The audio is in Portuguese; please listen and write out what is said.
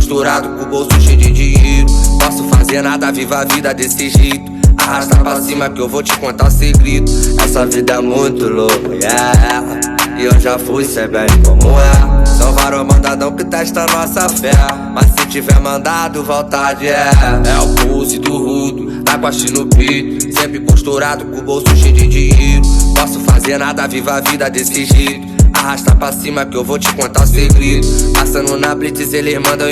posturado com o bolso cheio de dinheiro. Posso fazer nada, viva a vida desse jeito. Arrasta pra cima que eu vou te contar o segredo. Essa vida é muito louca, yeah. E eu já fui, cê bem como é. São vários mandadão que testa nossa fé. Mas se tiver mandado, vontade é o pulse do rudo, tá com a no peito. Sempre posturado com o bolso cheio de dinheiro. Posso fazer nada, viva a vida desse jeito. Arrasta pra cima que eu vou te contar o segredo. Passando na blitz, eles mandam